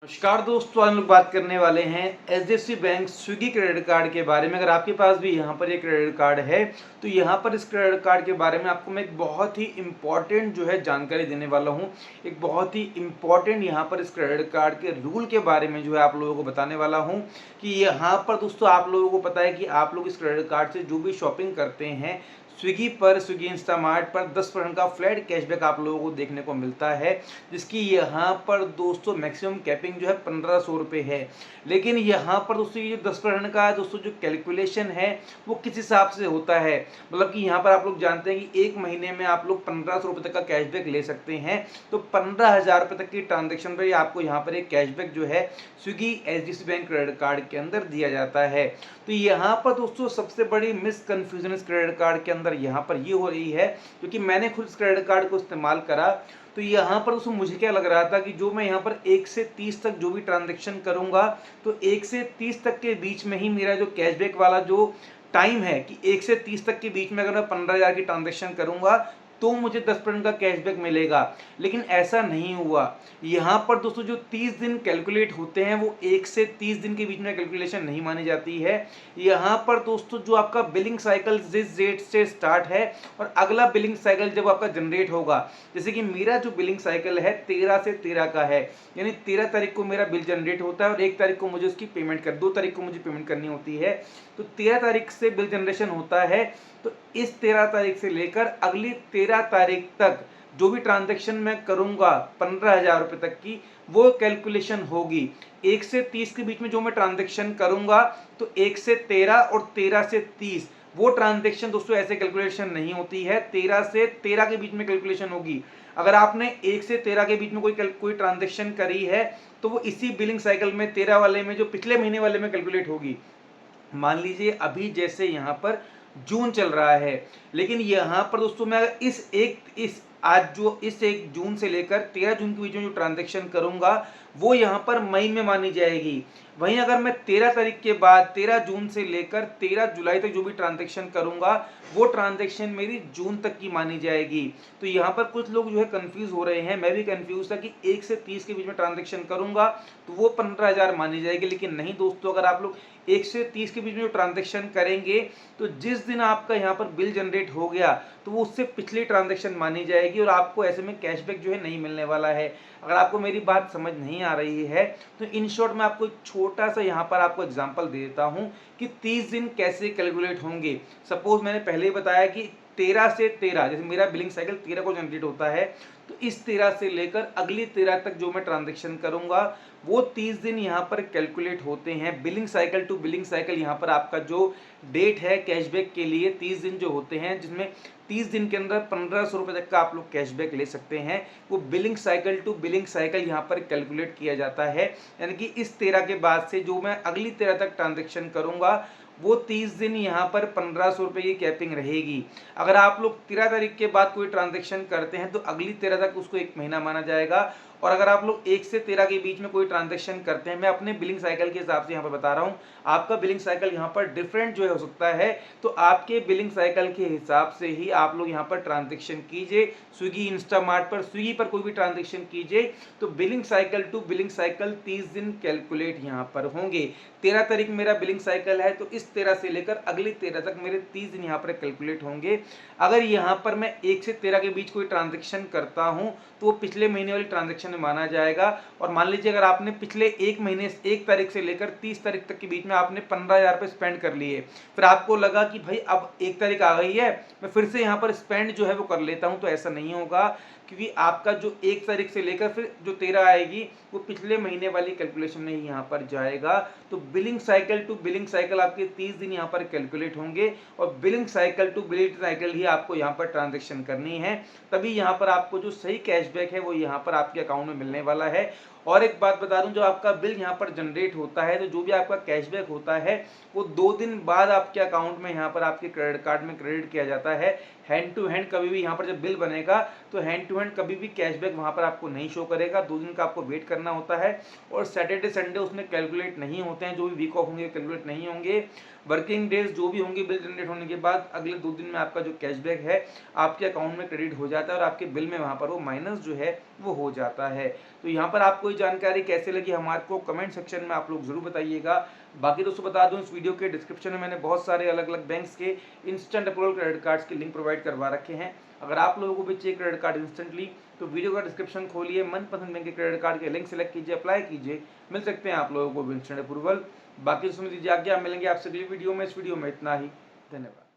नमस्कार दोस्तों, आज हम लोग बात करने वाले हैं HDFC bank Swiggy credit card के बारे में। अगर आपके पास भी यहाँ पर एक क्रेडिट कार्ड है तो यहाँ पर इस क्रेडिट कार्ड के बारे में आपको मैं एक बहुत ही इम्पॉर्टेंट जानकारी देने वाला हूँ। एक बहुत ही इम्पॉर्टेंट यहाँ पर इस क्रेडिट कार्ड के रूल के बारे में आप लोगों को बताने वाला हूँ कि यहाँ पर दोस्तों आप लोगों को पता है कि आप लोग इस क्रेडिट कार्ड से जो भी शॉपिंग करते हैं स्विगी इंस्टामार्ट पर 10% का फ्लैट कैशबैक आप लोगों को देखने को मिलता है, जिसकी यहाँ पर दोस्तों मैक्सिमम कैपिंग है 1500 रुपये है। लेकिन यहाँ पर दोस्तों ये 10% का दोस्तों जो कैलकुलेशन है वो किस हिसाब से होता है, मतलब कि यहाँ पर आप लोग जानते हैं कि एक महीने में आप लोग 1500 रुपये तक का कैशबैक ले सकते हैं। तो 15,000 रुपये तक की ट्रांजेक्शन पर आपको यहाँ पर एक cashback Swiggy HDFC bank credit card के अंदर दिया जाता है। तो यहाँ पर दोस्तों सबसे बड़ी मिसकन्फ्यूजन इस क्रेडिट कार्ड के अंदर यहाँ पर ये हो रही है, क्योंकि मैंने खुद इस क्रेडिट कार्ड को इस्तेमाल करा तो यहाँ पर दोस्तों मुझे क्या लग रहा था कि जो मैं यहाँ पर 1 से 30 तक जो भी ट्रांजैक्शन करूँगा तो 1 से 30 तक के बीच में ही मेरा जो कैशबैक वाला जो टाइम है कि 1 से 30 तक के बीच में अगर मैं 15,000 की ट्रांजैक्शन करूँगा तो मुझे 10% का कैशबैक मिलेगा। लेकिन ऐसा नहीं हुआ। यहाँ पर दोस्तों जो 30 दिन कैलकुलेट होते हैं वो 1 से 30 दिन के बीच में कैलकुलेशन नहीं मानी जाती है। यहाँ पर दोस्तों जो आपका बिलिंग साइकिल जिस डेट से स्टार्ट है और अगला बिलिंग साइकिल जब आपका जनरेट होगा, जैसे कि मेरा जो बिलिंग साइकिल है 13 से 13 का है, यानी 13 तारीख को मेरा बिल जनरेट होता है और 1 तारीख को मुझे उसकी पेमेंट 2 तारीख को मुझे पेमेंट करनी होती है। तो 13 तारीख से बिल जनरेशन होता है। तो इस 13 तारीख से लेकर अगली 13 तारीख तक जो भी ट्रांजैक्शन मैं करूंगा 15,000 रुपये तक की, वो कैलकुलेशन होगी। 1 से 30 के बीच में जो मैं ट्रांजैक्शन करूंगा तो 1 से 13 और 13 से 30 वो ट्रांजैक्शन दोस्तों ऐसे कैलकुलेशन नहीं होती है, 13 से 13 के बीच में कैलकुलेशन होगी। अगर आपने 1 से 13 के बीच में कोई ट्रांजैक्शन करी है तो वो इसी बिलिंग साइकिल में 13 वाले में जो पिछले महीने वाले में कैलकुलेट होगी। मान लीजिए अभी जैसे यहाँ पर जून चल रहा है, लेकिन यहाँ पर दोस्तों मैं इस 1 जून से लेकर 13 जून के बीच में जो ट्रांजैक्शन करूंगा वो यहाँ पर मई में मानी जाएगी। वहीं अगर मैं 13 तारीख के बाद 13 जून से लेकर 13 जुलाई तक जो भी ट्रांजैक्शन करूंगा वो ट्रांजैक्शन मेरी जून तक की मानी जाएगी। तो यहाँ पर कुछ लोग कंफ्यूज हो रहे हैं, मैं भी कंफ्यूज था कि 1 से 30 के बीच में ट्रांजैक्शन करूंगा तो वो 15,000 मानी जाएगी। लेकिन नहीं दोस्तों, अगर आप लोग 1 से 30 के बीच में जो ट्रांजैक्शन करेंगे तो जिस दिन आपका यहाँ पर बिल जनरेट हो गया तो वो उससे पिछली ट्रांजैक्शन मानी जाएगी और आपको ऐसे में कैशबैक नहीं मिलने वाला है। अगर आपको मेरी बात समझ नहीं आ रही है तो इन शॉर्ट मैं आपको एक छोटा सा यहाँ पर आपको एग्जांपल दे देता हूँ कि 30 दिन कैसे कैलकुलेट होंगे। सपोज मैंने पहले ही बताया कि 13 से 13, जैसे मेरा बिलिंग साइकिल 13 को जनरेट होता है तो इस 13 से लेकर अगली 13 तक जो मैं ट्रांजैक्शन करूंगा वो 30 दिन यहाँ पर कैलकुलेट होते हैं। Billing cycle to billing cycle यहाँ पर आपका जो डेट है कैशबैक के लिए 30 दिन जो होते हैं, जिसमें 30 दिन के अंदर 1500 रुपये तक का आप लोग कैशबैक ले सकते हैं। वो billing cycle to billing cycle यहाँ पर कैलकुलेट किया जाता है, यानी कि इस 13 के बाद से जो मैं अगली 13 तक ट्रांजैक्शन करूंगा वो 30 दिन यहाँ पर 1500 रुपये की कैपिंग रहेगी। अगर आप लोग 13 तारीख के बाद कोई ट्रांजैक्शन करते हैं तो अगली 13 तक उसको 1 महीना माना जाएगा। और अगर आप लोग 1 से 13 के बीच में कोई ट्रांजैक्शन करते हैं, मैं अपने बिलिंग साइकिल के हिसाब से यहाँ पर बता रहा हूँ, आपका बिलिंग साइकिल यहाँ पर डिफरेंट हो सकता है, तो आपके बिलिंग साइकिल के हिसाब से ही आप लोग यहाँ पर ट्रांजैक्शन कीजिए। स्विगी इंस्टामार्ट पर स्विगी पर कोई भी ट्रांजैक्शन कीजिए तो billing cycle to billing cycle 30 दिन कैलकुलेट यहाँ पर होंगे। 13 तारीख मेरा बिलिंग साइकिल है तो इस 13 से लेकर अगली 13 तक मेरे 30 दिन यहाँ पर कैलकुलेट होंगे। अगर यहाँ पर मैं 1 से 13 के बीच कोई ट्रांजैक्शन करता हूँ तो वो पिछले महीने वाली ट्रांजैक्शन में माना जाएगा। और मान लीजिए अगर आपने पिछले 1 महीने 1 तारीख से लेकर 30 तारीख तक के बीच में आपने 15,000 रुपये स्पेंड कर लिए, फिर आपको लगा कि भाई अब 1 तारीख आ गई है, मैं फिर से यहाँ पर स्पेंड वो कर लेता हूँ, तो ऐसा नहीं होगा, क्योंकि आपका जो 1 तारीख से लेकर फिर जो 13 आएगी वो पिछले महीने वाली कैलकुलेशन में ही यहाँ पर जाएगा। तो billing cycle to billing cycle आपके 30 दिन यहाँ पर कैलकुलेट होंगे और billing cycle to billing cycle ही आपको यहाँ पर ट्रांजैक्शन करनी है, तभी यहाँ पर आपको जो सही कैशबैक है वो यहाँ पर आपके अकाउंट में मिलने वाला है। और एक बात बता दूं, जो आपका बिल यहाँ पर जनरेट होता है तो जो भी आपका कैशबैक होता है वो 2 दिन बाद आपके अकाउंट में यहाँ पर आपके क्रेडिट कार्ड में क्रेडिट किया जाता है। हैंड टू हैंड कभी भी यहाँ पर जब बिल बनेगा तो हैंड टू पेमेंट कभी भी कैशबैक वहाँ पर आपको नहीं शो करेगा, 2 दिन का आपको वेट करना होता है। और सैटरडे संडे उसमें कैलकुलेट नहीं होते हैं, जो भी वीक ऑफ होंगे कैलकुलेट नहीं होंगे। वर्किंग डेज जो भी होंगे बिल जनरेट होने के बाद अगले 2 दिन में आपका जो कैशबैक है आपके अकाउंट में क्रेडिट हो जाता है और आपके बिल में वहाँ पर वो माइनस जो है वो हो जाता है। तो यहाँ पर आपको ये जानकारी कैसे लगी हमारे को कमेंट सेक्शन में आप लोग जरूर बताइएगा। बाकी दोस्तों बता दूं, इस वीडियो के डिस्क्रिप्शन में मैंने बहुत सारे अलग अलग बैंक्स के इंस्टेंट अप्रूवल क्रेडिट कार्ड्स के लिंक प्रोवाइड करवा रखे हैं। अगर आप लोगों को भी चाहिए क्रेडिट कार्ड इंस्टेंटली तो वीडियो का डिस्क्रिप्शन खोलिए, मनपसंद बैंक के क्रेडिट कार्ड के लिंक सेलेक्ट कीजिए, अप्लाई कीजिए, मिल सकते हैं आप लोगों को भी इंस्टेंट अप्रूवल। बाकी सुन दीजिए आज्ञा, मिलेंगे आपसे अगली वीडियो में। इस वीडियो में इतना ही, धन्यवाद।